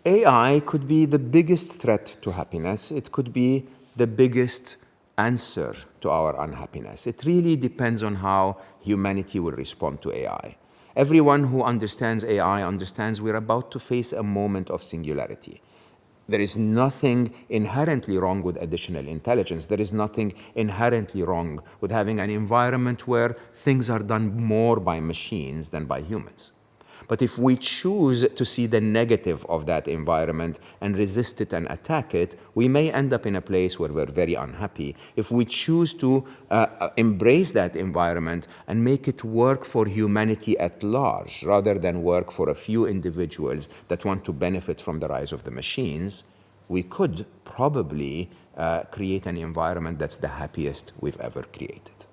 AI could be the biggest threat to happiness. It could be the biggest answer to our unhappiness. It really depends on how humanity will respond to AI. Everyone who understands AI understands we're about to face a moment of singularity. There is nothing inherently wrong with additional intelligence. There is nothing inherently wrong with having an environment where things are done more by machines than by humans. But if we choose to see the negative of that environment and resist it and attack it, we may end up in a place where we're very unhappy. If we choose to embrace that environment and make it work for humanity at large, rather than work for a few individuals that want to benefit from the rise of the machines, we could probably create an environment that's the happiest we've ever created.